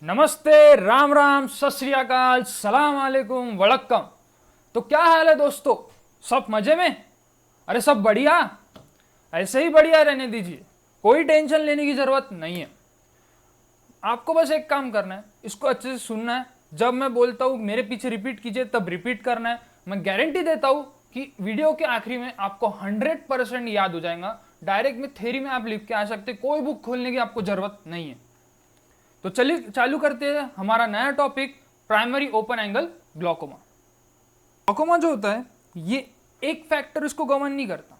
नमस्ते, राम राम, सत श्री अकाल, सलाम वालेकुम, वड़क्कम। तो क्या हाल है दोस्तों? सब मजे में? अरे सब बढ़िया। ऐसे ही बढ़िया रहने दीजिए, कोई टेंशन लेने की जरूरत नहीं है। आपको बस एक काम करना है, इसको अच्छे से सुनना है। जब मैं बोलता हूँ मेरे पीछे रिपीट कीजिए, तब रिपीट करना है। मैं गारंटी देता हूँ कि वीडियो के आखिरी में आपको 100% याद हो जाएगा। डायरेक्ट में थ्योरी में आप लिख के आ सकते, कोई बुक खोलने की आपको जरूरत नहीं है। तो चलिए चालू करते हैं हमारा नया topic, primary open angle glaucoma. Glaucoma जो होता है, ये एक फैक्टर इसको गवर्न नहीं करता,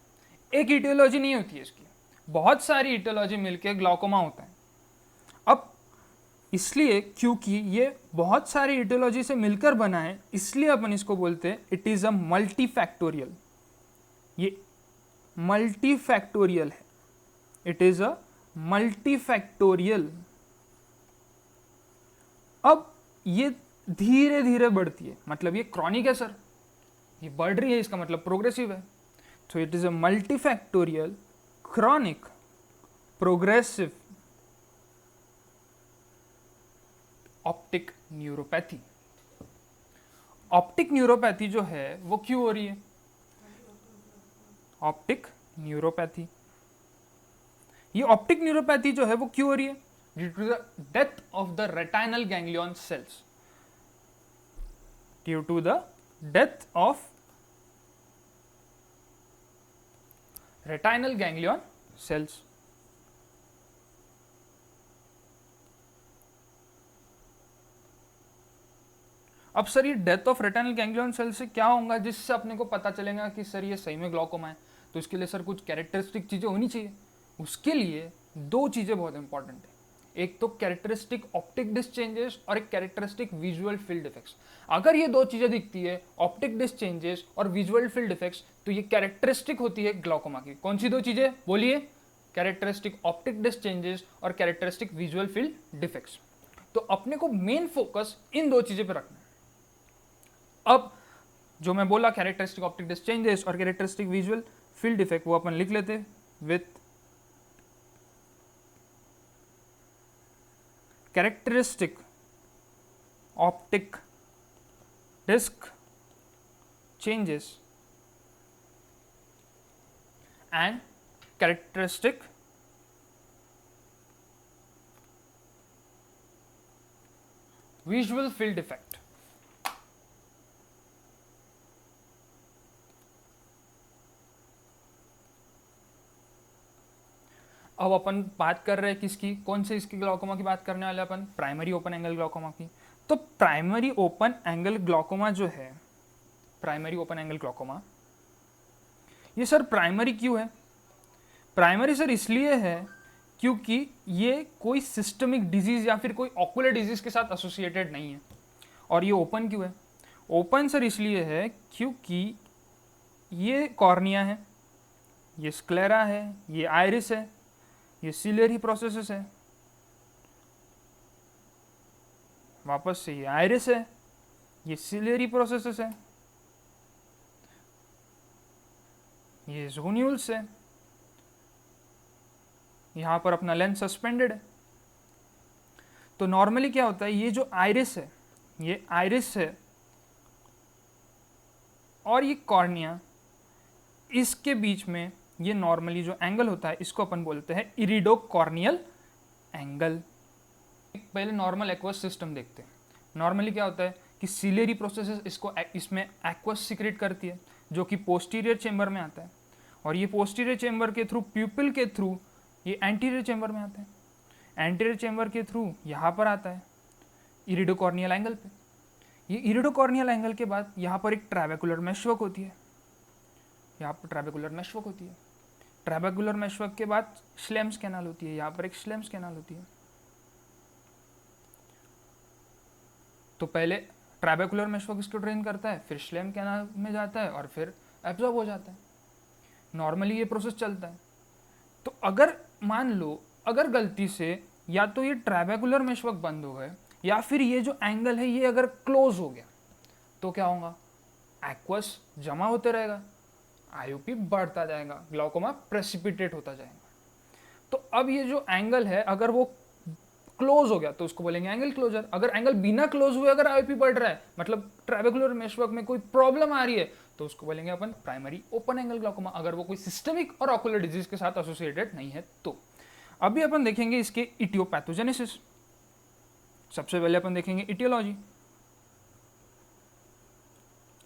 एक इटियोलॉजी नहीं होती है इसकी, बहुत सारी इटियोलॉजी मिलकर ग्लॉकोमा होता है। अब इसलिए क्योंकि ये बहुत सारी इटियोलॉजी से मिलकर बना है, इसलिए अपन इसको बोलते हैं it is a multi factorial. ये मल्टी फैक्टोरियल है, it is a multi factorial. अब ये धीरे धीरे बढ़ती है, मतलब ये क्रॉनिक है सर, ये बढ़ रही है, इसका मतलब प्रोग्रेसिव है। तो it is a multifactorial chronic progressive optic neuropathy. Optic neuropathy जो है वो क्यों हो रही है? ऑप्टिक न्यूरोपैथी, ये ऑप्टिक न्यूरोपैथी जो है वो क्यों हो रही है? Due to the death of the retinal ganglion cells, due to the death of retinal ganglion cells. अब सर ये death of retinal ganglion cell से क्या होगा जिससे अपने को पता चलेगा कि सर ये सही में ग्लॉकोमा है? तो इसके लिए सर कुछ कैरेक्टरिस्टिक चीजें होनी चाहिए। उसके लिए दो चीजें बहुत इंपॉर्टेंट है, एक तो कैरेक्टरिस्टिक ऑप्टिक डिस्क चेंजेस और एक कैरेक्टरिस्टिक विजुअल फील्ड इफेक्ट्स। अगर ये दो चीजें दिखती है, ऑप्टिक डिस्क चेंजेस और विजुअल फील्ड इफेक्ट्स, तो ये कैरेक्टरिस्टिक होती है ग्लॉकोमा की। कौन सी दो चीजें बोलिए? कैरेक्टरिस्टिक ऑप्टिक डिस्क चेंजेस और कैरेक्टरिस्टिक विजुअल फील्ड डिफेक्ट्स। तो अपने को मेन फोकस इन दो चीजें पर रखना है। अब जो मैं बोला कैरेक्टरिस्टिक ऑप्टिक डिस्क चेंजेस और कैरेक्टरिस्टिक विजुअल फील्ड इफेक्ट, वो अपन लिख लेते with characteristic optic disc changes and characteristic visual field effect. अब अपन बात कर रहे हैं किसकी, कौन से इसकी ग्लॉकोमा की बात करने वाले अपन? प्राइमरी ओपन एंगल ग्लॉकोमा की। तो प्राइमरी ओपन एंगल ग्लॉकोमा जो है, प्राइमरी ओपन एंगल ग्लॉकोमा, ये सर प्राइमरी क्यों है? प्राइमरी सर इसलिए है क्योंकि ये कोई सिस्टमिक डिजीज या फिर कोई ऑकुलर डिजीज के साथ एसोसिएटेड नहीं है। और ये ओपन क्यों है? ओपन सर इसलिए है क्योंकि ये कॉर्निया है, ये स्क्लेरा है, ये आइरिस है, ये सिलियरी प्रोसेसेस है, वापस से ये आइरिस है, ये सिलियरी प्रोसेसेस है, ये जोन्यूल्स है, यहां पर अपना लेंस सस्पेंडेड है। तो नॉर्मली क्या होता है, ये जो आइरिस है, ये आइरिस है और ये कॉर्निया, इसके बीच में ये नॉर्मली जो एंगल होता है इसको अपन बोलते हैं इरिडोकॉर्नियल एंगल। पहले नॉर्मल एक्वस सिस्टम देखते हैं। नॉर्मली क्या होता है कि सिलियरी प्रोसेसेस इसमें एक्वस सिक्रेट करती है, जो कि पोस्टीरियर चेंबर में आता है, और ये पोस्टीरियर चेंबर के थ्रू, प्यूपिल के थ्रू ये एंटीरियर चेंबर में आता है, एंटीरियर चेंबर के थ्रू यहाँ पर आता है इरिडोकॉर्नियल एंगल पे। ये इरिडोकॉर्नियल एंगल के बाद यहाँ पर एक ट्रैबेकुलर मेशवर्क होती है, यहाँ पर ट्रैबेकुलर मेशवर्क होती है। ट्रैबेकुलर मेशवर्क के बाद श्लेम्स कैनाल होती है, यहाँ पर एक श्लेम्स कैनाल होती है। तो पहले ट्रैबेकुलर मेशवर्क इसको ड्रेन करता है, फिर श्लेम कैनाल में जाता है और फिर एब्जॉर्ब हो जाता है। नॉर्मली ये प्रोसेस चलता है। तो अगर मान लो अगर गलती से या तो ये ट्रैबेकुलर मेशवर्क बंद हो गए या फिर ये जो एंगल है ये अगर क्लोज हो गया, तो क्या होगा? एक्वस जमा होते रहेगा, आईओपी बढ़ता जाएगा, ग्लाउकोमा प्रेसिपिटेट होता जाएगा। तो अब ये जो एंगल है अगर वो क्लोज हो गया तो उसको बोलेंगे एंगल क्लोजर। अगर एंगल बिना क्लोज हुए अगर आईओपी बढ़ रहा है, मतलब ट्रेबेकुलर मेशवर्क में कोई प्रॉब्लम आ रही है, तो उसको बोलेंगे अपन प्राइमरी ओपन एंगल ग्लाइकोमा, अगर वो कोई सिस्टमिक और ऑकुलर डिजीज के साथ एसोसिएटेड नहीं है तो। अभी अपन देखेंगे इसके इटियोपैथोजेनेसिस। सबसे पहले अपन देखेंगे इटियोलॉजी।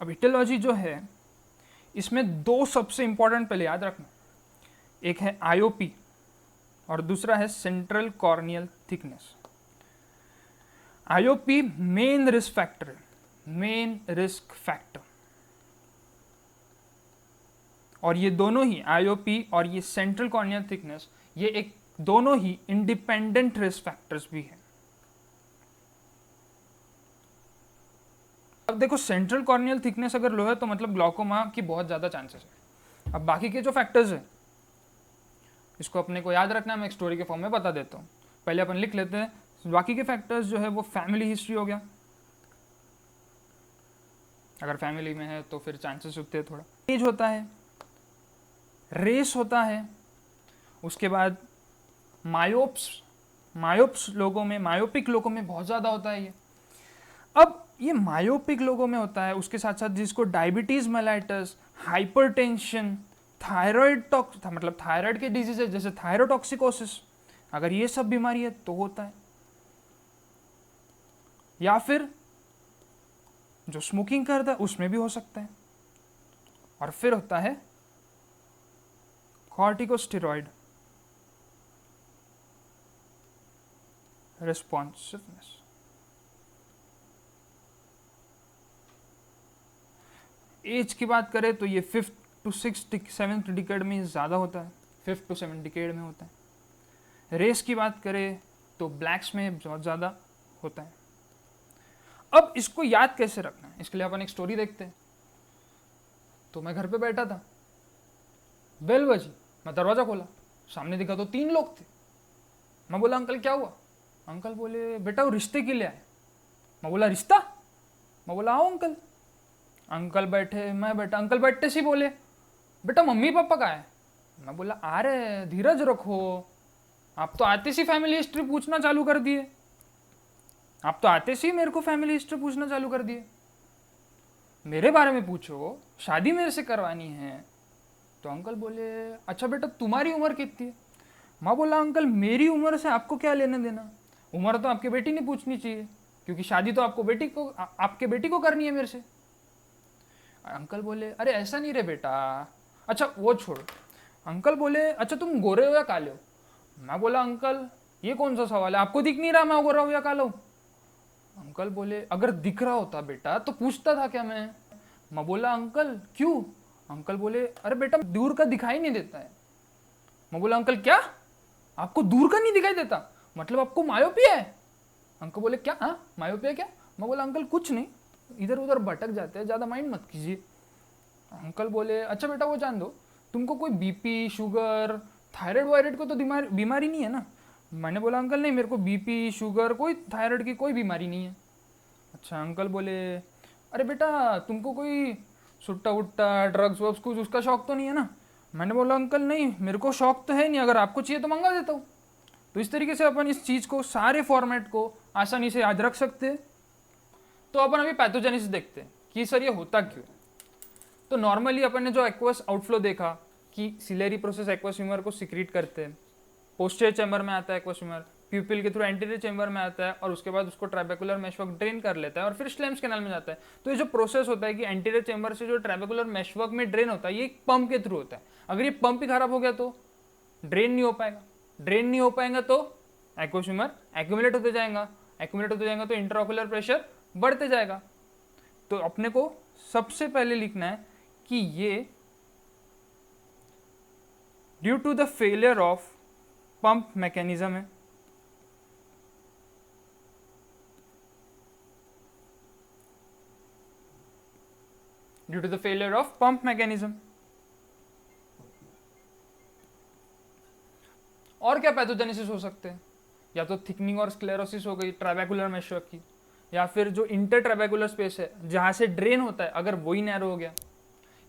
अब इटियोलॉजी जो है इसमें दो सबसे इंपॉर्टेंट पहले याद रखना, एक है आईओपी और दूसरा है central corneal thickness. IOP main risk factor है, मेन रिस्क फैक्टर, और ये दोनों ही आईओपी और ये सेंट्रल कॉर्नियल थिकनेस ये एक दोनों ही इंडिपेंडेंट रिस्क फैक्टर्स भी हैं। अब देखो सेंट्रल कॉर्नियल थिकनेस अगर लो है तो मतलब ग्लाइकोमा की बहुत ज्यादा चांसेस है। अब बाकी के जो फैक्टर्स है इसको अपने को याद रखना है, मैं एक स्टोरी के फॉर्म में बता देता हूँ। पहले अपन लिख लेते हैं बाकी के फैक्टर्स जो है वो फैमिली हिस्ट्री हो गया, अगर फैमिली में है तो फिर चांसेस होते हैं थोड़ा, एज होता है, रेस होता है, उसके बाद मायोप्स लोगों में, मायोपिक लोगों में बहुत ज़्यादा होता है ये। अब ये मायोपिक लोगों में होता है, उसके साथ साथ जिसको डायबिटीज मेलाइटस, हाइपरटेंशन, थायराइड मतलब थायराइड के डिजीज है जैसे थायरोटॉक्सिकोसिस, अगर ये सब बीमारी है तो होता है। या फिर जो स्मोकिंग करता है उसमें भी हो सकता है। और फिर होता है कॉर्टिकोस्टेरॉइड रिस्पॉन्सिवनेस। एज की बात करें तो ये 5th to 7th डिकेड में ज़्यादा होता है, 5th to 7th डिकेड में होता है। रेस की बात करें तो ब्लैक्स में बहुत ज़्यादा होता है। अब इसको याद कैसे रखना है, इसके लिए अपन एक स्टोरी देखते हैं। तो मैं घर पे बैठा था, बेल बजी, मैं दरवाज़ा खोला, सामने देखा तो 3 लोग थे। मैं बोला अंकल क्या हुआ? अंकल बोले बेटा वो रिश्ते के लिए आए। मैं बोला रिश्ता? मैं बोला आओ अंकल। अंकल बैठे, मैं बैठा, अंकल बैठते सी बोले बेटा मम्मी पापा कहाँ है? मैं बोला आ रहे, धीरज रखो, आप तो आते सी फैमिली हिस्ट्री पूछना चालू कर दिए, आप तो आते सी मेरे को फैमिली हिस्ट्री पूछना चालू कर दिए, मेरे बारे में पूछो, शादी मेरे से करवानी है। तो अंकल बोले अच्छा बेटा तुम्हारी उम्र कितनी है? मैं बोला अंकल मेरी उम्र से आपको क्या लेना देना, उम्र तो आपकी बेटी ने पूछनी चाहिए क्योंकि शादी तो आपके बेटी को करनी है मेरे से। अंकल बोले अरे ऐसा नहीं रे बेटा, अच्छा वो छोड़। अंकल बोले अच्छा तुम गोरे हो या काले हो? मैं बोला अंकल ये कौन सा सवाल है, आपको दिख नहीं रहा मैं गोरा हूँ या काला हूँ? अंकल बोले अगर दिख रहा होता बेटा तो पूछता था क्या मैं बोला अंकल क्यों? अंकल बोले अरे बेटा दूर का दिखाई नहीं देता है। मैं बोला अंकल क्या, आपको दूर का नहीं दिखाई देता, मतलब आपको मायोपिया है? अंकल बोले क्या, हाँ मायोपिया क्या? मैं बोला अंकल कुछ नहीं, इधर उधर भटक जाते हैं, ज़्यादा माइंड मत कीजिए। अंकल बोले अच्छा बेटा वो जान दो, तुमको कोई बीपी शुगर थायराइड वायराइड को तो बीमारी नहीं है ना? मैंने बोला अंकल नहीं मेरे को बीपी शुगर कोई थायराइड की कोई बीमारी नहीं है। अच्छा अंकल बोले अरे बेटा तुमको कोई सुट्टा वुट्टा ड्रग्स वग्स कुछ उसका शौक तो नहीं है ना? मैंने बोला अंकल नहीं मेरे को शौक तो है नहीं, अगर आपको चाहिए तो मंगा देता हूँ। तो इस तरीके से अपन इस चीज़ को सारे फॉर्मेट को आसानी से याद रख सकते हैं। तो अपन अभी पैथोजेनेसिस देखते हैं कि सर ये होता क्यों है। तो नॉर्मली अपन ने जो एक्वस आउटफ्लो देखा कि सिलेरी प्रोसेस एक्वस ह्यूमर को सिक्रीट करते हैं, पोस्टीरियर चैम्बर में आता है एक्वस ह्यूमर, प्यूपिल के थ्रू एंटीरियर चैम्बर में आता है और उसके बाद उसको ट्रैबेकुलर मेशवर्क ड्रेन कर लेता है और फिर स्लेम्स कैनाल में जाता है। तो ये जो प्रोसेस होता है कि एंटीरियर चैम्बर से जो ट्रैबेकुलर मेशवर्क में ड्रेन होता है ये एक पंप के थ्रू होता है। अगर ये पंप ही खराब हो गया तो ड्रेन नहीं हो पाएगा, ड्रेन नहीं हो पाएगा तो एक्वस ह्यूमर एक्यूमुलेट होते जाएगा, एक्यूमुलेट होते जाएगा तो इंट्राओकुलर प्रेशर बढ़ते जाएगा। तो अपने को सबसे पहले लिखना है कि ये due to the failure of pump mechanism है। Due to the failure of pump mechanism. और क्या पैथोजेनेसिस हो सकते हैं, या तो थिकनिंग और स्क्लेरोसिस हो गई ट्रैबेकुलर मेशवर्क की, या फिर जो इंटर ट्रैबेकुलर स्पेस है जहाँ से ड्रेन होता है अगर वही नैरो हो गया,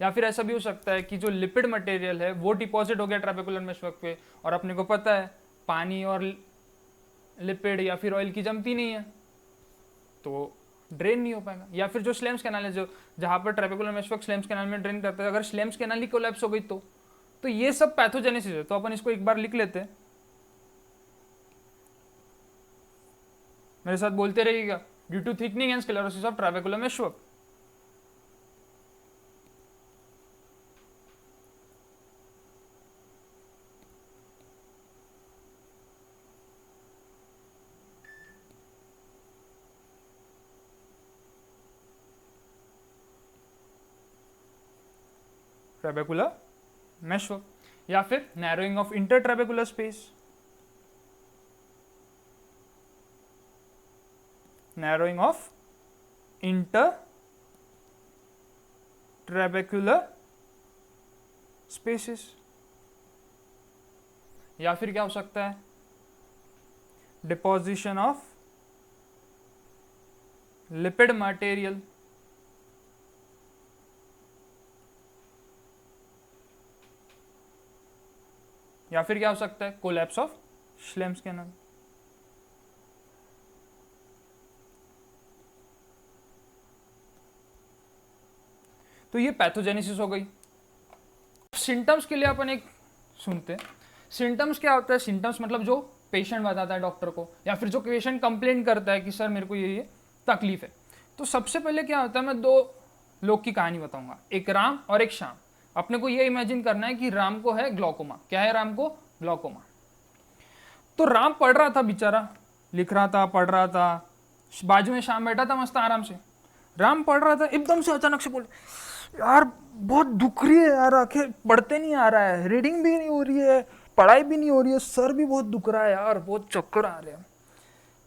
या फिर ऐसा भी हो सकता है कि जो लिपिड मटेरियल है वो डिपॉजिट हो गया ट्रैबेकुलर मेशवर्क पे और अपने को पता है पानी और लिपिड या फिर ऑयल की जमती नहीं है, तो ड्रेन नहीं हो पाएगा। या फिर जो स्लेम्स कैनाल है, जो जहाँ पर ट्रेबेकुलर मेशवर्क स्लेम्स कैनाल में ड्रेन करता है, अगर स्लेम्स कैनाल ही कोलैप्स हो गई तो ये सब पैथोजेनेसिस है। तो अपन इसको एक बार लिख लेते हैं, मेरे साथ बोलते रहिएगा। Due to thickening and sclerosis of trabecular meshwork, trabecular meshwork, या फिर narrowing of inter trabecular space, narrowing of intertrabecular spaces। या फिर क्या हो सकता है, डिपोजिशन ऑफ लिपिड मटेरियल, या फिर क्या हो सकता है, कोलैप्स ऑफ स्लेम्स कैनाल। तो ये पैथोजेनेसिस हो गई। सिम्टम्स के लिए अपन एक सुनते हैं। सिम्टम्स क्या होता है, सिम्टम्स मतलब जो पेशेंट बताता है डॉक्टर को, या फिर जो पेशेंट कंप्लेन करता है कि सर मेरे को ये तकलीफ है। तो सबसे पहले क्या होता है, मैं दो लोग की कहानी बताऊंगा, एक राम और एक श्याम। अपने को ये इमेजिन करना है कि राम को है ग्लूकोमा। क्या है राम को? ग्लूकोमा। तो राम पढ़ रहा था बेचारा, लिख रहा था, पढ़ रहा था, बाजू में श्याम बैठा था मस्त आराम से। राम पढ़ रहा था, एकदम से अचानक से बोले, यार बहुत दुख रही है यार, आंखें पढ़ते नहीं आ रहा है, रीडिंग भी नहीं हो रही है, पढ़ाई भी नहीं हो रही है, सर भी बहुत दुख रहा है यार, बहुत चक्कर आ रहे हैं।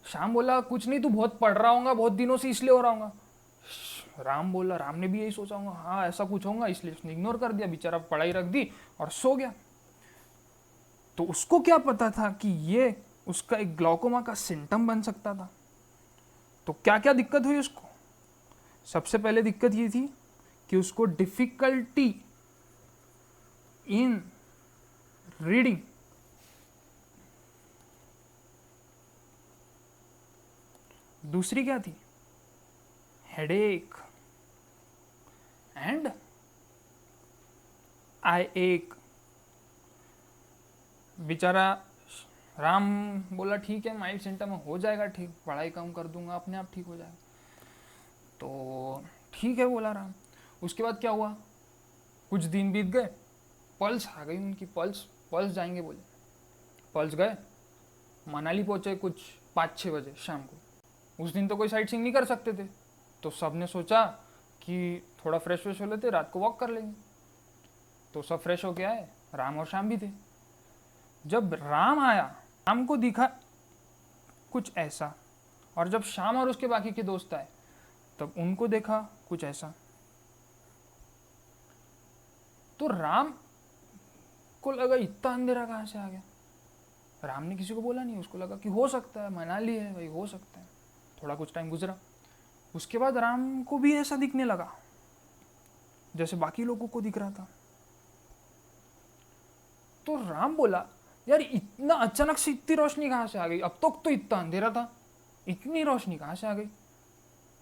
श्याम बोला, कुछ नहीं, तू बहुत पढ़ रहा होगा बहुत दिनों से, इसलिए हो रहा होगा। राम बोला, राम ने भी यही सोचा होगा, हाँ ऐसा कुछ होगा, इसलिए उसने इग्नोर कर दिया, बेचारा पढ़ाई रख दी और सो गया। तो उसको क्या पता था कि ये उसका एक ग्लूकोमा का सिम्टम बन सकता था। तो क्या क्या दिक्कत हुई उसको? सबसे पहले दिक्कत ये थी कि उसको डिफिकल्टी इन रीडिंग, दूसरी क्या थी, हेडेक एंड आई एक। बेचारा राम बोला ठीक है, माइल्ड सिम्टम हो जाएगा ठीक, पढ़ाई कम कर दूंगा, अपने आप ठीक हो जाएगा। तो ठीक है बोला राम। उसके बाद क्या हुआ, कुछ दिन बीत गए, पल्स आ गई उनकी, पल्स जाएंगे बोले। पल्स गए, मनाली पहुंचे कुछ 5-6 बजे शाम को। उस दिन तो कोई साइट सीइंग नहीं कर सकते थे, तो सब ने सोचा कि थोड़ा फ्रेश हो लेते, रात को वॉक कर लेंगे। तो सब फ्रेश होके आए, राम और श्याम भी थे। जब राम आया, राम को दिखा कुछ ऐसा, और जब श्याम और उसके बाकी के दोस्त आए तब उनको देखा कुछ ऐसा। तो राम को लगा इतना अंधेरा कहाँ से आ गया। राम ने किसी को बोला नहीं, उसको लगा कि हो सकता है मनाली है भाई, हो सकता है। थोड़ा कुछ टाइम गुजरा, उसके बाद राम को भी ऐसा दिखने लगा जैसे बाकी लोगों को दिख रहा था। तो राम बोला, यार इतना अचानक से इतनी रोशनी कहाँ से आ गई, अब तक तो इतना अंधेरा था, इतनी रोशनी कहाँ से आ गई।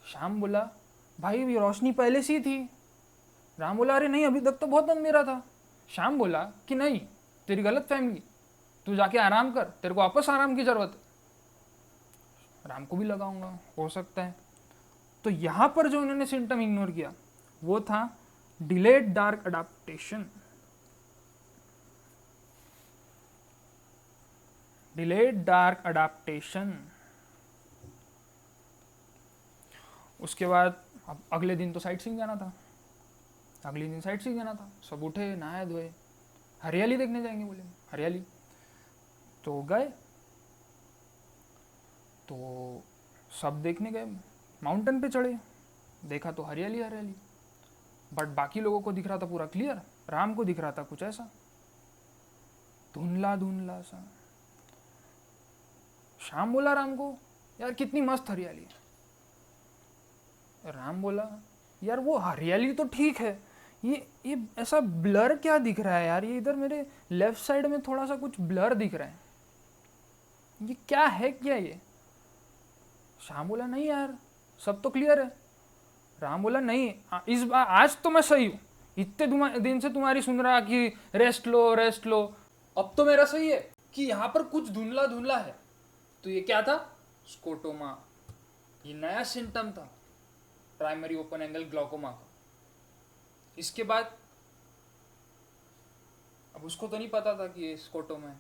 श्याम बोला, भाई ये रोशनी पहले से ही थी। राम बोला, अरे नहीं अभी तक तो बहुत अंधेरा था। श्याम बोला कि नहीं, तेरी गलत फहमी, तू जाके आराम कर, तेरे को वापस आराम की जरूरत है। राम को भी लगाऊंगा, हो सकता है। तो यहां पर जो उन्होंने सिम्टम इग्नोर किया वो था delayed dark adaptation. Delayed dark adaptation. उसके बाद अब अगले दिन तो साइट सीइंग जाना था, अगले दिन साइट सीइंग जाना था। सब उठे, नहाए धोए, हरियाली देखने जाएंगे बोले, हरियाली। तो गए, तो सब देखने गए, माउंटेन पे चढ़े, देखा तो हरियाली हरियाली, बट बाकी लोगों को दिख रहा था पूरा क्लियर, राम को दिख रहा था कुछ ऐसा धुंधला धुंधला सा। श्याम बोला राम को, यार कितनी मस्त हरियाली है। राम बोला, यार वो हरियाली तो ठीक है, ये ऐसा ब्लर क्या दिख रहा है यार, ये इधर मेरे लेफ्ट साइड में थोड़ा सा कुछ ब्लर दिख रहा है। ये क्या है, क्या ये? श्याम बोला नहीं यार, सब तो क्लियर है। राम बोला नहीं, इस बार आज तो मैं सही हूँ, इतने दिन से तुम्हारी सुन रहा कि रेस्ट लो रेस्ट लो, अब तो मेरा सही है कि यहाँ पर कुछ धुंधला धुंधला है। तो ये क्या था? स्कोटोमा। ये नया सिम्टम था प्राइमरी ओपन एंगल ग्लाइकोमा का। इसके बाद अब उसको तो नहीं पता था कि ये स्कोटोमा है,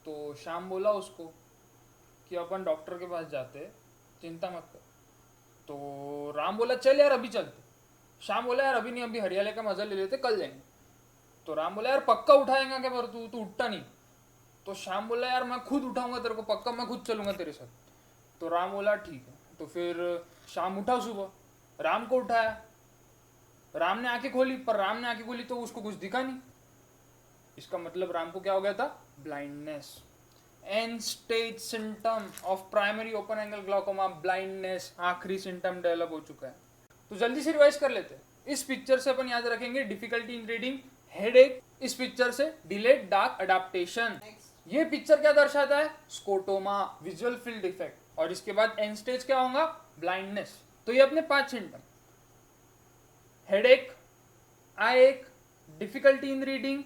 तो श्याम बोला उसको कि अपन डॉक्टर के पास जाते, चिंता मत कर। तो राम बोला चल यार अभी चलते। श्याम बोला यार अभी नहीं, अभी हरियाले का मजा ले लेते, कल जाएंगे। तो राम बोला यार पक्का उठाएगा क्या? पर तू उठता नहीं। तो श्याम बोला यार मैं खुद उठाऊंगा तेरे को, पक्का मैं खुद चलूंगा तेरे साथ। तो राम बोला ठीक है। तो फिर शाम उठा सुबह, राम को उठाया, राम ने आंखें खोली, पर राम ने आंखें खोली तो उसको कुछ दिखा नहीं। इसका मतलब राम को क्या हो गया था? Blindness. And stage symptom of primary open angle glaucoma, blindness, आखिरी सिम्टम डेवलप हो चुका है। तो जल्दी से रिवाइज कर लेते हैं। इस पिक्चर से अपन याद रखेंगे डिफिकल्टी इन रीडिंग, हेडेक। इस पिक्चर से डिलेड डार्क अडेप्टेशन। ये पिक्चर क्या दर्शाता है? Scotoma, visual field defect. और इसके बाद एंड स्टेज क्या होगा? ब्लाइंडनेस। तो ये अपने 5 सिम्टम, हेडेक, आई एक, difficulty in reading,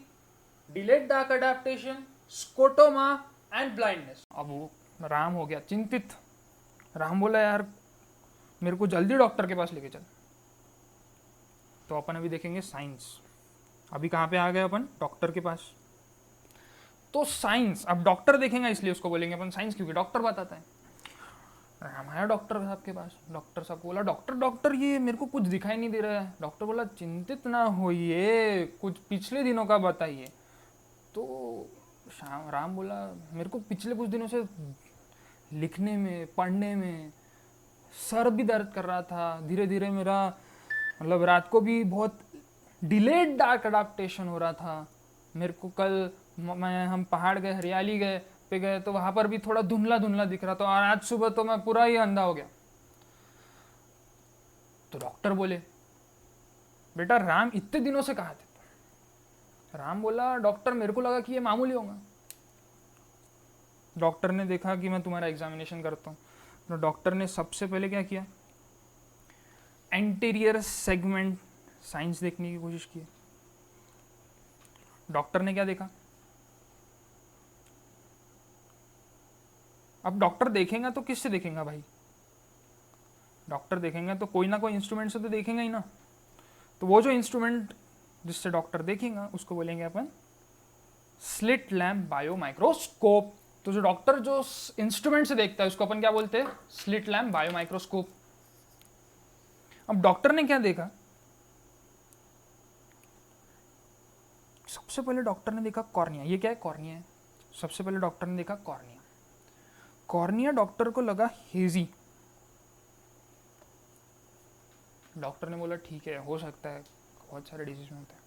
delayed dark adaptation, scotoma and blindness. अब वो राम हो गया चिंतित। राम बोला यार मेरे को जल्दी डॉक्टर के पास लेके चल। तो अपन अभी देखेंगे साइंस। अभी कहाँ पे आ गए अपन? डॉक्टर के पास। तो साइंस, अब डॉक्टर देखेंगे इसलिए उसको बोलेंगे अपन साइंस, क्योंकि डॉक्टर बताता है। राम आया डॉक्टर साहब के पास। डॉक्टर साहब बोला डॉक्टर ये मेरे को कुछ दिखाई नहीं दे रहा है। डॉक्टर बोला चिंतित ना होइए, कुछ पिछले दिनों का बताइए। तो राम बोला मेरे को पिछले कुछ दिनों से लिखने में, पढ़ने में सर भी दर्द कर रहा था, धीरे धीरे मेरा मतलब रात को भी बहुत डिलेड डार्क अडेप्टेशन हो रहा था। मेरे को कल हम पहाड़ गए, हरियाली पे गए तो वहां पर भी थोड़ा धुंधला धुंधला दिख रहा था, और आज सुबह तो मैं पूरा ही अंधा हो गया। तो डॉक्टर बोले बेटा राम इतने दिनों से कहाँ थे? राम बोला डॉक्टर मेरे को लगा कि ये मामूली होगा। डॉक्टर ने देखा कि मैं तुम्हारा एग्जामिनेशन करता हूँ, तो डॉक्टर ने सबसे पहले क्या किया? एंटीरियर सेगमेंट साइंस देखने की कोशिश की। डॉक्टर ने क्या देखा? अब डॉक्टर देखेगा तो किससे देखेगा भाई? डॉक्टर देखेंगे तो कोई ना कोई इंस्ट्रूमेंट से तो देखेंगे ही ना। तो वो जो इंस्ट्रूमेंट जिससे डॉक्टर देखेगा उसको बोलेंगे अपन स्लिट लैम्प बायो माइक्रोस्कोप। तो जो डॉक्टर जो इंस्ट्रूमेंट से देखता है उसको अपन क्या बोलते हैं? Slit lamp bio microscope. अब डॉक्टर ने क्या देखा? सबसे पहले डॉक्टर ने देखा कॉर्निया। ये क्या है? कॉर्निया है। सबसे पहले डॉक्टर ने देखा कॉर्निया। कॉर्निया डॉक्टर को लगा हेजी। डॉक्टर ने बोला ठीक है, हो सकता है, बहुत सारे डिजीज में होते हैं।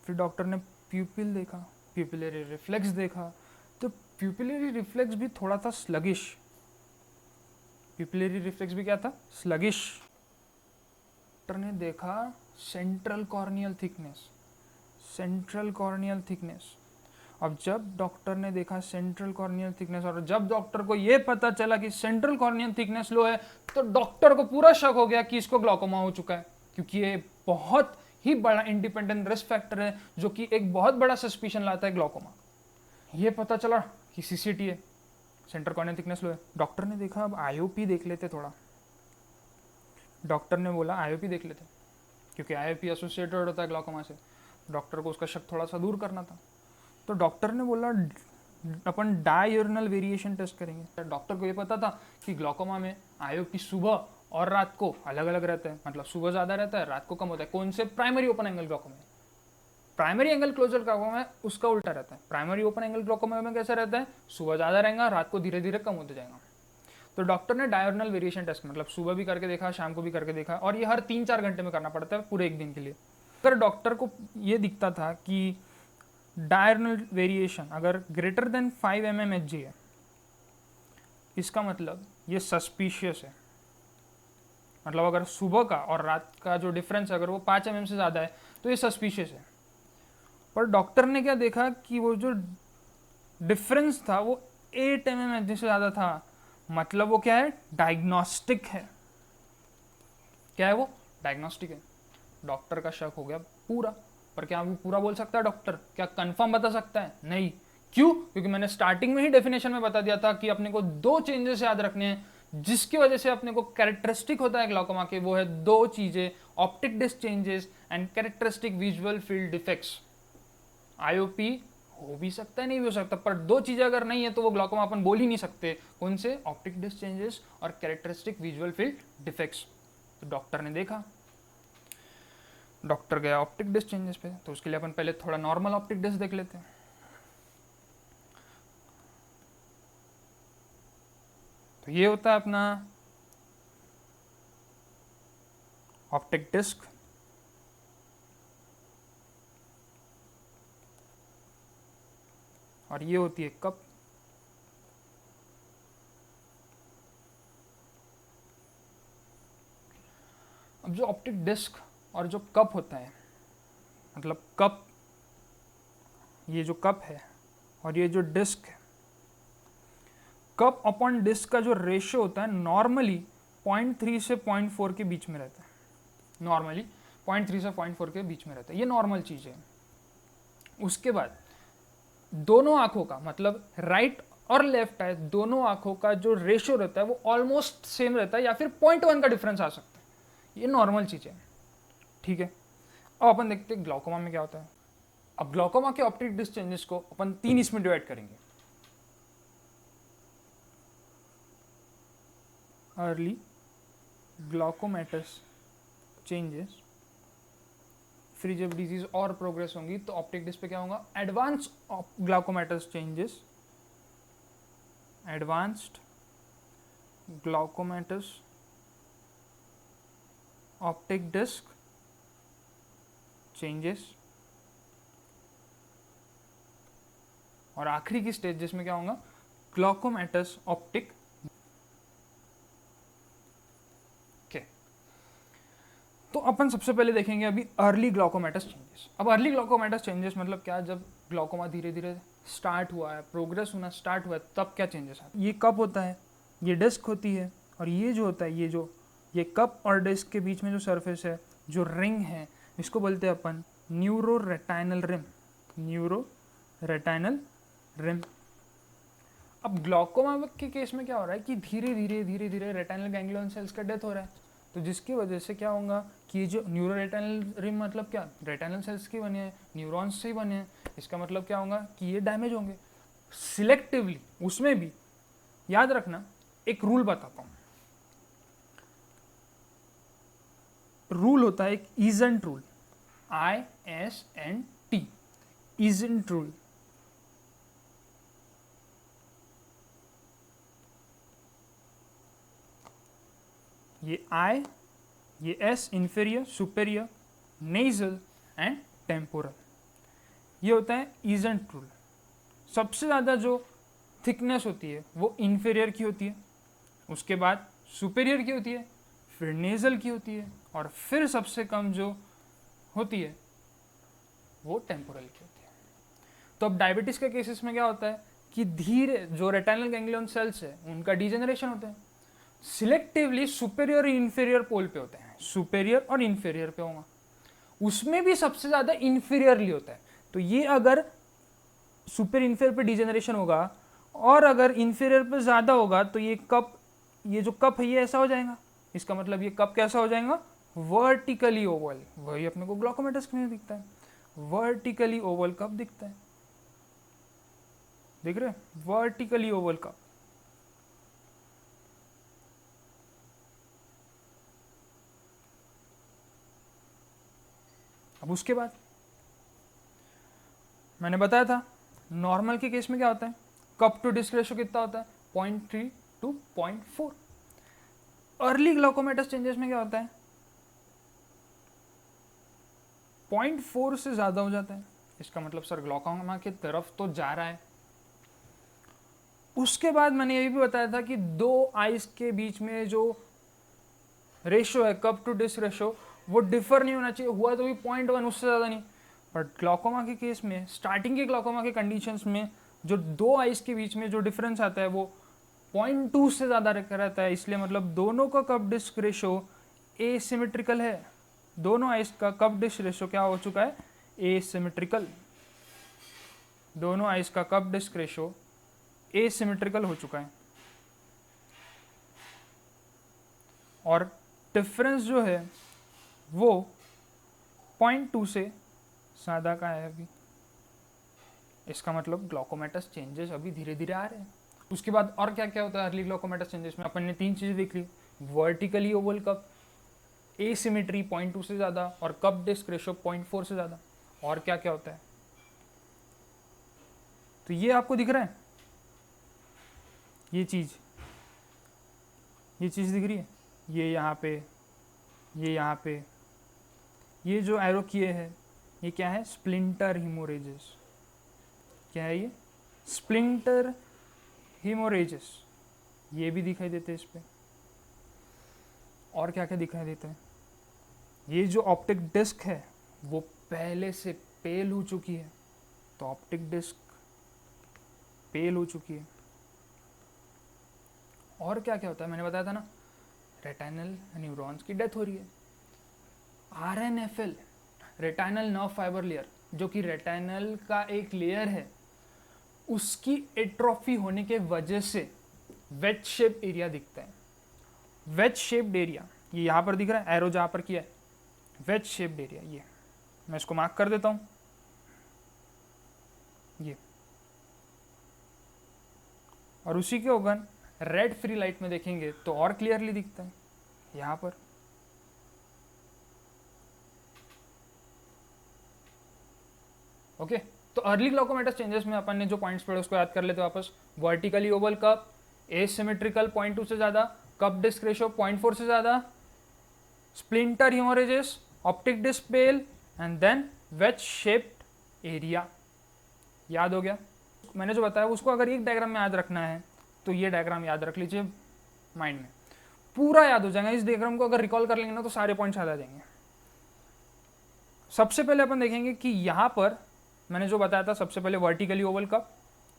फिर डॉक्टर ने प्यूपिल देखा, प्यूपिलरी रिफ्लेक्स देखा। तो प्यूपिलरी रिफ्लेक्स भी थोड़ा था स्लगिश। प्यूपिलरी रिफ्लेक्स भी क्या था? स्लगिश। डॉक्टर ने देखा central corneal thickness. Central corneal thickness. अब जब डॉक्टर ने देखा सेंट्रल कॉर्नियल थिकनेस, और जब डॉक्टर को यह पता चला कि सेंट्रल कॉर्नियल थिकनेस लो है, तो डॉक्टर को पूरा शक हो गया कि इसको ग्लाइकोमा हो चुका है, क्योंकि ये बहुत ही बड़ा इंडिपेंडेंट रिस्क फैक्टर है जो कि एक बहुत बड़ा सस्पिशन लाता है ग्लाइकोमा। ये पता चला कि सीसीटी है, सेंट्रल कॉर्नियल थिकनेस लो है। डॉक्टर ने देखा अब आईओपी देख लेते थोड़ा। डॉक्टर ने बोला आईओपी देख लेते, क्योंकि आईओपी एसोसिएटेड होता है ग्लाइकोमा से। डॉक्टर को उसका शक थोड़ा सा दूर करना था, तो डॉक्टर ने बोला अपन डायर्नल वेरिएशन टेस्ट करेंगे। डॉक्टर को ये पता था कि ग्लाइकोमा में आईओपी सुबह और रात को अलग अलग रहता है, मतलब सुबह ज़्यादा रहता है, रात को कम होता है। कौन से? प्राइमरी ओपन एंगल ग्लाइकोमा में। प्राइमरी एंगल क्लोजर ग्लाइकोमा में उसका उल्टा रहता है। प्राइमरी ओपन एंगल ग्लाइकोमा में कैसा रहता है? सुबह ज़्यादा रहेगा, रात को धीरे धीरे कम होते जाएगा। तो डॉक्टर ने डायर्नल वेरिएशन टेस्ट, मतलब सुबह भी करके देखा, शाम को भी करके देखा, और ये हर 3-4 घंटे में करना पड़ता है पूरे एक दिन के लिए। अगर डॉक्टर को ये दिखता था कि डायर्नल वेरिएशन अगर ग्रेटर देन 5 mmHg है, इसका मतलब ये सस्पिशियस है। मतलब अगर सुबह का और रात का जो डिफरेंस है अगर वो 5 mm से ज़्यादा है तो ये सस्पिशियस है। पर डॉक्टर ने क्या देखा कि वो जो डिफरेंस था वो 8 mm से ज़्यादा था, मतलब वो क्या है, डायग्नोस्टिक है। क्या है वो, डायग्नोस्टिक है। डॉक्टर का शक हो गया पूरा, पर क्या अभी पूरा बोल सकता है डॉक्टर, क्या कंफर्म बता सकता है? नहीं। क्यों? क्योंकि मैंने स्टार्टिंग में ही डेफिनेशन में बता दिया था कि अपने को 2 चेंजेस याद रखने हैं जिसकी वजह से अपने को कैरेक्टरिस्टिक होता है ग्लाउकोमा के, वो है 2 चीजें, optic disc changes and characteristic visual field defects. IOP हो भी सकता है, नहीं भी हो सकता, पर 2 चीजें अगर नहीं है तो वो ग्लाउकोमा अपन बोल ही नहीं सकते। कौन से? ऑप्टिक डिस्क चेंजेस और कैरेक्टरिस्टिक विजुअल फील्ड डिफेक्ट्स। तो डॉक्टर ने देखा, डॉक्टर गया ऑप्टिक डिस्क चेंजेस पे, तो उसके लिए अपन पहले थोड़ा नॉर्मल ऑप्टिक डिस्क देख लेते हैं। तो ये होता है अपना ऑप्टिक डिस्क। और ये होती है कप। अब जो ऑप्टिक डिस्क और जो कप होता है, मतलब कप, ये जो कप है और ये जो डिस्क है, कप अपॉन डिस्क का जो रेशियो होता है नॉर्मली 0.3 से 0.4 के बीच में रहता है। नॉर्मली 0.3 से 0.4 के बीच में रहता है, ये नॉर्मल चीज़ है। उसके बाद दोनों आंखों का, मतलब राइट और लेफ्ट है, दोनों आंखों का जो रेशियो रहता है वो ऑलमोस्ट सेम रहता है, या फिर 0.1 का डिफरेंस आ सकता है। ये नॉर्मल चीज़ है, ठीक है। अब अपन देखते हैं ग्लाउकोमा में क्या होता है। अब ग्लाउकोमा के ऑप्टिक डिस्क चेंजेस को अपन 3 इसमें डिवाइड करेंगे। अर्ली ग्लाउकोमेटस चेंजेस, फिर जब डिजीज और प्रोग्रेस होंगी तो ऑप्टिक डिस्क पे क्या होगा, advance glaucomatous changes, advanced glaucomatous optic disc changes, और आखिरी की स्टेज जिसमें क्या होगा, ग्लाउकोमेटस ऑप्टिक। तो अपन सबसे पहले देखेंगे अभी अर्ली ग्लाउकोमेटस चेंजेस। अब अर्ली ग्लाउकोमेटस चेंजेस मतलब क्या, जब ग्लाउकोमा धीरे धीरे स्टार्ट हुआ है, प्रोग्रेस होना स्टार्ट हुआ है, तब क्या चेंजेस आते हैं। ये कप होता है, ये डिस्क होती है, और ये जो होता है, ये कप और डिस्क के बीच में जो सरफेस है, जो रिंग है, इसको बोलते हैं अपन neuro retinal rim. Neuro retinal rim. अब ग्लाउकोमा के केस में क्या हो रहा है कि धीरे धीरे रेटाइनल गैंग्लियन सेल्स का डेथ हो रहा है, तो जिसकी वजह से क्या होगा कि ये जो न्यूरो रेटाइनल रिम, मतलब क्या, रेटाइनल सेल्स की बने हैं, न्यूरॉन्स से ही बने हैं, इसका मतलब क्या होगा कि ये डैमेज होंगे सिलेक्टिवली। उसमें भी याद रखना, एक रूल बताता हूँ। रूल होता है एक ईजेंट रूल, ISNT, ईजेंट रूल। ये I, ये S inferior, superior, nasal and temporal, ये होता है ईजेंट रूल। सबसे ज़्यादा जो थिकनेस होती है वो इंफीरियर की होती है, उसके बाद सुपेरियर की होती है, फिर नेजल की होती है, और फिर सबसे कम जो होती है वो टेम्पोरल की होती है। तो अब डायबिटीज़ के केसेस में क्या होता है कि धीरे जो रेटाइनल गैंग्लियन सेल्स है उनका डिजेनरेशन होता है, सिलेक्टिवली सुपेरियर और इंफीरियर पोल पे होते हैं, सुपेरियर और इंफीरियर पे होगा, उसमें भी सबसे ज़्यादा इंफीरियरली होता है। तो ये अगर सुपर इंफीरियर पे डिजेनरेशन होगा और अगर इंफीरियर पे ज़्यादा होगा तो ये कप, ये जो कप है ये ऐसा हो जाएगा। इसका मतलब ये कप कैसा हो जाएगा, वर्टिकली ओवल। वही अपने को ग्लाउकोमेटस में दिखता है, वर्टिकली ओवल कप दिखता है, देख रहे, वर्टिकली ओवल कप। अब उसके बाद मैंने बताया था नॉर्मल के केस में क्या होता है, कप टू डिस्क रेशियो कितना होता है, 0.3 to 0.4। अर्ली ग्लाउकोमेटस चेंजेस में क्या होता है, 0.4 से ज्यादा हो जाता है। इसका मतलब सर ग्लाउकोमा की तरफ तो जा रहा है। उसके बाद मैंने ये भी बताया था कि 2 आइज के बीच में जो रेशियो है, कप टू डिस्क रेशियो, वो डिफर नहीं होना चाहिए, हुआ तो भी 0.1, उससे ज़्यादा नहीं। बट ग्लाउकोमा के केस में, स्टार्टिंग के ग्लाउकोमा के कंडीशंस में जो दो आइस के बीच में जो डिफरेंस आता है वो 0.2 से ज़्यादा रहता है, इसलिए मतलब दोनों का कप डिस्क रेशो एसिमेट्रिकल है। दोनों आइस का कप डिस्क रेशो क्या हो चुका है? एसिमेट्रिकल। दोनों आइस का कप डिस्क रेशो एसिमेट्रिकल हो चुका है, और डिफरेंस जो है वो 0.2 से ज़्यादा का है अभी। इसका मतलब ग्लूकोमेटस चेंजेस अभी धीरे धीरे आ रहे हैं। उसके बाद और क्या क्या होता है अर्ली ग्लूकोमेटस चेंजेस में? अपन ने 3 चीज़ें देख ली, वर्टिकली ओवल कप, एसिमेट्री 0.2 से ज़्यादा, और कप डिस्क रेशो 0.4 से ज़्यादा। और क्या क्या होता है? तो ये आपको दिख रहा है, ये चीज़ दिख रही है, ये यहाँ पे, ये यहाँ पे, ये जो एरो किए हैं ये क्या है? स्प्लिंटर हीमोरेजेस। क्या है ये? स्प्लिंटर हीमोरेजेस। ये भी दिखाई देते हैं इस पे। और क्या क्या दिखाई देता है? ये जो ऑप्टिक डिस्क है वो पहले से पेल हो चुकी है, तो ऑप्टिक डिस्क पेल हो चुकी है। और क्या क्या होता है? मैंने बताया था ना, रेटाइनल न्यूरॉन्स की डेथ हो रही है। RNFL, retinal nerve fibre layer, जो कि रेटाइनल का एक लेयर है, उसकी एट्रोफी होने के वजह से वेज शेप एरिया दिखता है। वेज शेप्ड एरिया ये यहाँ पर दिख रहा है, एरो जहाँ पर किया है, वेज शेप्ड एरिया। ये मैं इसको मार्क कर देता हूँ, ये। और उसी के ओगन रेड फ्री लाइट में देखेंगे तो और क्लियरली दिखता है यहाँ पर। ओके, तो अर्ली ग्लूकोमेटस चेंजेस में अपन ने जो पॉइंट्स पढ़े उसको याद कर लेते वापस। वर्टिकली ओवल कप, एसिमेट्रिकल 0.2 से ज़्यादा, कप डिस्क रेशो 0.4 से ज़्यादा, splinter haemorrhages, optic disc pale, and then wedge shaped area. याद हो गया? मैंने जो बताया उसको अगर एक डायग्राम में याद रखना है तो ये डायग्राम याद रख लीजिए माइंड में, पूरा याद हो जाएगा। इस डायग्राम को अगर रिकॉल कर लेंगे ना तो सारे पॉइंट्स याद आ जाएंगे। सबसे पहले अपन देखेंगे कि यहाँ पर मैंने जो बताया था, सबसे पहले वर्टिकली ओवल कप,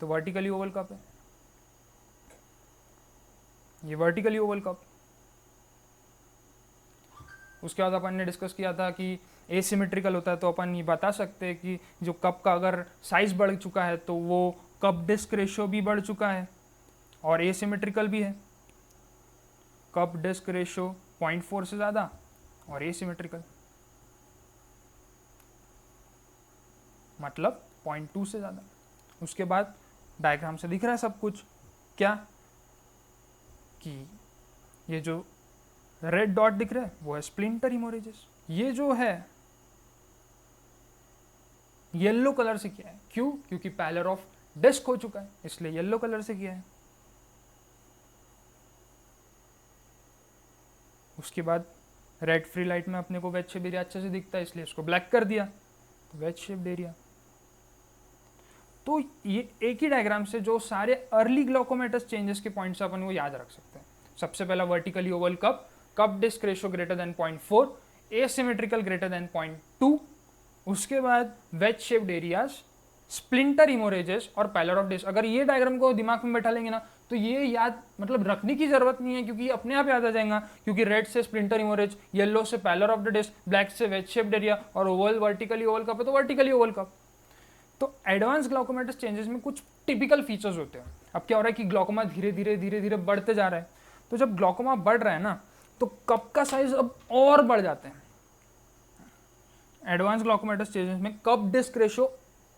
तो वर्टिकली ओवल कप है, ये वर्टिकली ओवल कप। उसके बाद अपन ने डिस्कस किया था कि एसिमेट्रिकल होता है, तो अपन ये बता सकते हैं कि जो कप का अगर साइज बढ़ चुका है तो वो कप डिस्क रेशो भी बढ़ चुका है, और एसिमेट्रिकल भी है। कप डिस्क रेशो 0.4 से ज़्यादा और एसिमेट्रिकल मतलब 0.2 से ज़्यादा। उसके बाद डायग्राम से दिख रहा है सब कुछ, क्या कि ये जो रेड डॉट दिख रहा है वो है स्प्लिंटर हीमोरेजेस। ये जो है येलो कलर से किया है, क्यों? क्योंकि पैलर ऑफ डिस्क हो चुका है, इसलिए येलो कलर से किया है। उसके बाद रेड फ्री लाइट में अपने को वेज शेप एरिया अच्छे से दिखता है, इसलिए इसको ब्लैक कर दिया, तो वेज शेप्ड एरिया। तो ये एक ही डायग्राम से जो सारे अर्ली ग्लूकोमेटस चेंजेस के पॉइंट्स अपन को याद रख सकते हैं। सबसे पहला vertically oval cup, cup disc ratio greater than 0.4, asymmetrical greater than 0.2। उसके बाद wedge shaped areas, splinter haemorrhages और पैलर ऑफ डिस्क। अगर ये डायग्राम को दिमाग में बैठा लेंगे ना तो ये याद मतलब रखने की जरूरत नहीं है, क्योंकि अपने आप याद आ जाएगा। क्योंकि रेड से स्प्लिंटर हीमोरेज, येलो से pallor of the disc, black से वेज शेप्ड एरिया, और ओवल वर्टिकली ओवल कप है तो वर्टिकली ओवल कप। तो एडवांस ग्लूकोमेटस चेंजेस में कुछ टिपिकल फीचर्स होते हैं। अब क्या हो रहा है कि ग्लूकोमा धीरे धीरे बढ़ते जा रहा है, तो जब ग्लूकोमा बढ़ रहा है ना तो कप का साइज अब और बढ़ जाते हैं। एडवांस ग्लूकोमेटस चेंजेस में कप डिस्क रेशो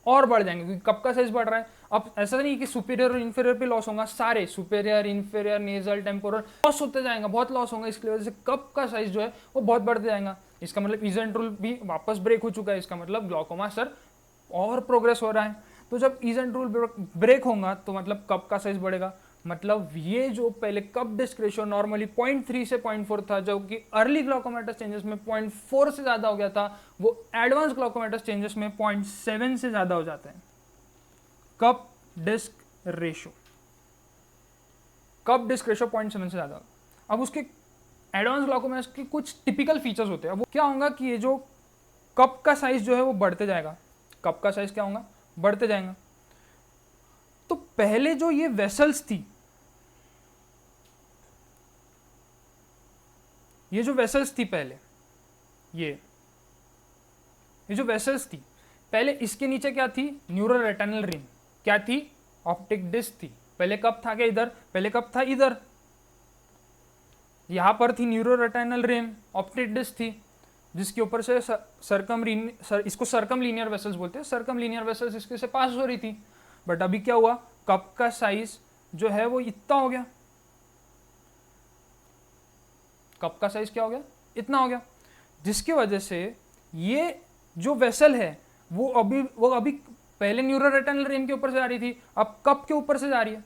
और बढ़ जाएंगे, क्योंकि कप का साइज बढ़ रहा है। अब ऐसा नहीं कि सुपीरियर और इन्फीरियर पे लॉस होगा, सारे superior, inferior, nasal, temporal loss होते जाएगा, बहुत लॉस होगा। इसकी वजह से कप का साइज जो है वो बहुत बढ़ते जाएगा। इसका मतलब ईजेंट रूल भी वापस ब्रेक हो चुका है, इसका मतलब ग्लूकोमा सर और प्रोग्रेस हो रहा है। तो जब ईजेंट रूल ब्रेक होगा तो मतलब कप का साइज बढ़ेगा। मतलब ये जो पहले कप डिस्क रेशो नॉर्मली 0.3 से 0.4 था, जो कि अर्ली ग्लूकोमेटस चेंजेस में 0.4 से ज्यादा हो गया था, वो एडवांस ग्लूकोमेटस चेंजेस में 0.7 से ज्यादा हो जाता है। कप डिस्क रेशो 0.7 से ज्यादा। अब उसके एडवांस ग्लूकोमेटस के कुछ टिपिकल फीचर्स होते हैं। वो क्या होगा कि ये जो कप का साइज जो है वो बढ़ते जाएगा। कप का साइज क्या होगा? बढ़ते जाएगा। तो पहले जो ये वेसल्स थी, ये जो वेसल्स थी पहले, ये जो वेसल्स थी पहले, इसके नीचे क्या थी? Neuro retinal rim. क्या थी? ऑप्टिक डिस्क थी। पहले कब था क्या इधर? पहले कब था इधर? यहां पर थी neuro retinal rim, optic disc थी, जिसके ऊपर से इसको सर्कम लीनियर वेसल्स बोलते हैं। सर्कम लीनियर वेसल्स इसके से पास हो रही थी। बट अभी क्या हुआ? कप का साइज जो है वो इतना हो गया। कप का साइज क्या हो गया? इतना हो गया, जिसकी वजह से ये जो वेसल है वो अभी पहले न्यूरो रेटिनल रिम के ऊपर से जा रही थी, अब कप के ऊपर से जा रही है।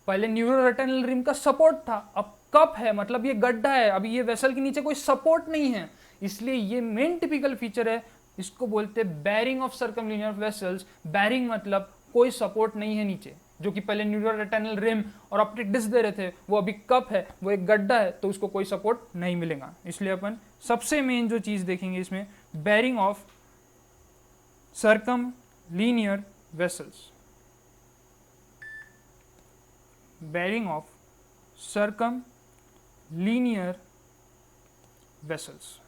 पहले न्यूरो रेटिनल रिम का सपोर्ट था, अब कप है, मतलब ये गड्ढा है, अभी ये वेसल के नीचे कोई सपोर्ट नहीं है। इसलिए ये मेन टिपिकल फीचर है, इसको बोलते हैं bearing of circumlinear vessels. Bearing मतलब कोई सपोर्ट नहीं है नीचे, जो कि पहले न्यूरो रेटिनल रिम और ऑप्टिक डिस्क दे रहे थे, वो अभी कप है, वो एक गड्ढा है, तो उसको कोई सपोर्ट नहीं मिलेगा। इसलिए अपन सबसे मेन जो चीज देखेंगे इसमें, bearing of circumlinear vessels, bearing of circumlinear vessels।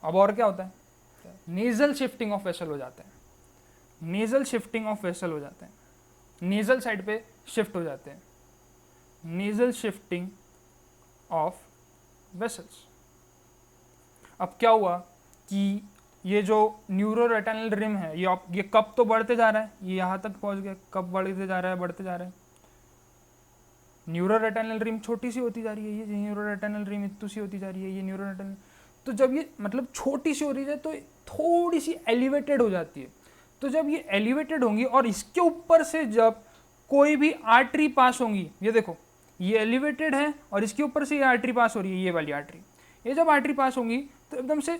अब और क्या होता है? नेजल शिफ्टिंग ऑफ वेसल हो जाता है। नेजल शिफ्टिंग ऑफ वेसल हो जाता है, नेजल साइड पे शिफ्ट हो जाते हैं। Nasal shifting of vessels. अब क्या हुआ कि ये जो न्यूरो रेटिनल रिम है, ये कब तो बढ़ते जा रहा है, ये यहाँ तक पहुँच गया, कब बढ़ते जा रहा है, बढ़ते जा रहा है। न्यूरो रेटिनल रिम छोटी सी होती जा रही है, ये न्यूरो रेटिनल रिम इतनी सी होती जा रही है, ये न्यूरो रेटिनल। तो जब ये मतलब छोटी सी हो रही है तो थोड़ी सी एलिवेटेड हो जाती है। तो जब ये एलिवेटेड होंगी और इसके ऊपर से जब कोई भी आर्टरी पास होंगी, ये देखो ये एलिवेटेड है और इसके ऊपर से ये आर्टरी पास हो रही है, ये वाली आर्टरी, ये जब आर्टरी पास होंगी तो एकदम से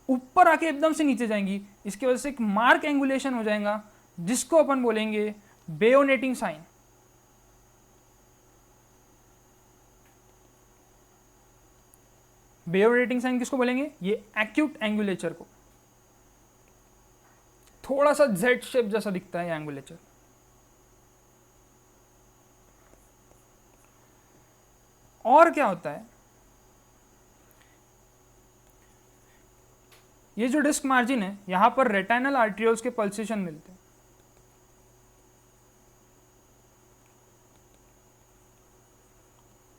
ऊपर आके एकदम से नीचे जाएंगी। इसकी वजह से एक मार्क एंगुलेशन हो जाएगा, जिसको अपन बोलेंगे बेयोनेटिंग साइन। बेयोनेटिंग साइन किसको बोलेंगे? ये एक्यूट एंगुलेचर को। थोड़ा सा जेड शेप जैसा दिखता है ये एंगुलेचर। और क्या होता है, ये जो डिस्क मार्जिन है, यहां पर रेटिनल आर्ट्रियोल्स के पल्सेशन मिलते हैं।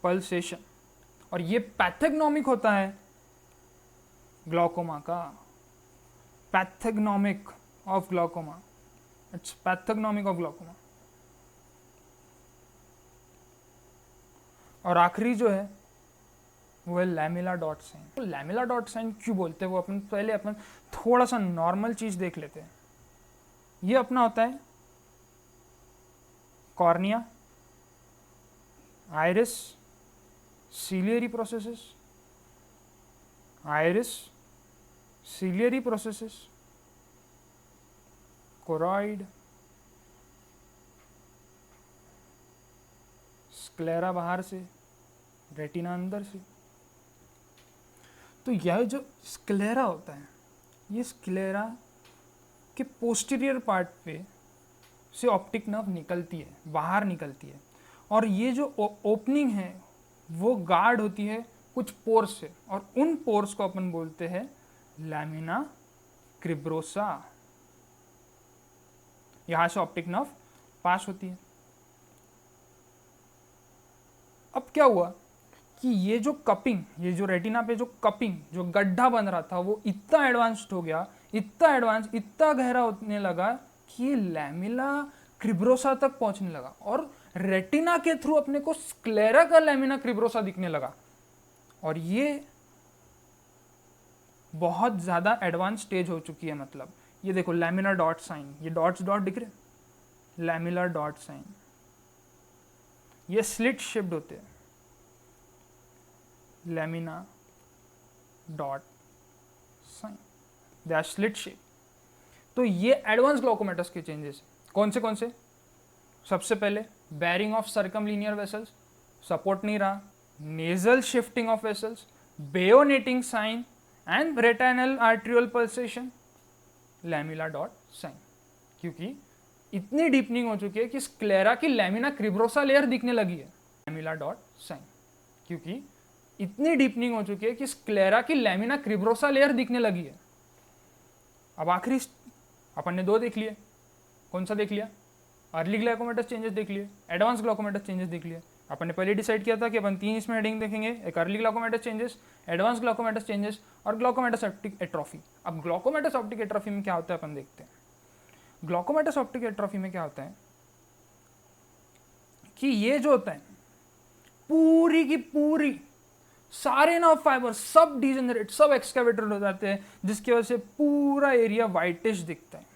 पल्सेशन, और ये पैथोग्नोमिक होता है ग्लूकोमा का। Pathognomic of glaucoma, it's pathognomic of glaucoma. और आखिरी जो है वो है लैमेला डॉट साइन। तो लैमेला डॉट साइन क्यों बोलते हैं वो अपन थोड़ा सा नॉर्मल चीज देख लेते हैं। ये अपना होता है cornea, iris, ciliary processes, iris, ciliary processes, choroid, sclera बाहर से, रेटिना अंदर से। तो यह जो स्क्लेरा होता है, ये स्क्लेरा के पोस्टीरियर पार्ट पे से ऑप्टिक नर्व निकलती है, बाहर निकलती है, और ये जो ओपनिंग है वो गार्ड होती है कुछ पोर्स से, और उन पोर्स को अपन बोलते हैं लैमिना क्रिब्रोसा। यहां से ऑप्टिक नर्व पास होती है। अब क्या हुआ कि ये जो कपिंग, ये जो रेटिना पे जो कपिंग, जो गड्ढा बन रहा था, वो इतना एडवांस्ड हो गया, इतना एडवांस, इतना गहरा होने लगा कि ये लैमिना क्रिब्रोसा तक पहुंचने लगा, और रेटिना के थ्रू अपने को स्क्लेरा का लैमिना क्रिब्रोसा दिखने लगा। और ये बहुत ज्यादा एडवांस स्टेज हो चुकी है। मतलब ये देखो लैमिना डॉट साइन, ये डॉट्स डॉट दिख रहे, लैमिना डॉट साइन, ये स्लिट शेप्ड होते हैं, lamina dot sign, they are slit shape. तो ये एडवांस ग्लूकोमेटस के चेंजेस कौन से? सबसे पहले baring of circumlinear vessels, support नहीं रहा, nasal shifting of vessels, bayoneting sign, and retinal arterial pulsation lamella dot sign, क्योंकि इतनी डीपनिंग हो चुकी है कि स्क्लेरा की लैमिना क्रिब्रोसा लेयर दिखने लगी है। लैमेला डॉट साइन, क्योंकि इतनी डीपनिंग हो चुकी है कि स्क्लेरा की लैमिना क्रिब्रोसा लेयर दिखने लगी है। अब आखिरी अपन ने 2 देख लिए, कौन सा देख लिया? अर्ली ग्लाइकोमेटस चेंजेस देख लिए, एडवांस ग्लाइकोमेटस चेंजेस देख लिए। अपन ने पहले डिसाइड किया था कि अपन 3 इसमें हेडिंग देखेंगे, एक अर्ली ग्लाइकोमेटस चेंजेस, एडवांस ग्लाइकोमेटस चेंजेस और ग्लाइकोमेटस ऑप्टिक एट्रोफी। अब ग्लाइकोमेटस ऑप्टिक एट्रोफी में क्या होता है अपन देखते हैं। ग्लाइकोमेटस ऑप्टिक एट्रोफी में क्या होता है कि ये जो होता है पूरी की पूरी सारे नर्व फाइबर सब डिजेनरेट, सब एक्सकैवेटेड हो जाते हैं, जिसकी वजह से पूरा एरिया वाइटिश दिखता है।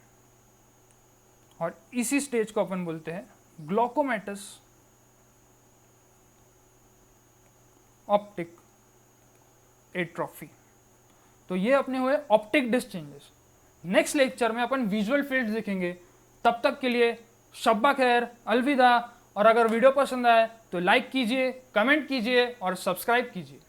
और इसी स्टेज को अपन बोलते हैं ग्लाइकोमेटस ऑप्टिक एट्रोफी। तो ये अपने हुए optic disc changes. Next lecture में अपन विजुअल फील्ड्स देखेंगे। तब तक के लिए शब्बा खैर, अलविदा। और अगर वीडियो पसंद आए तो लाइक कीजिए, कमेंट कीजिए और सब्सक्राइब कीजिए।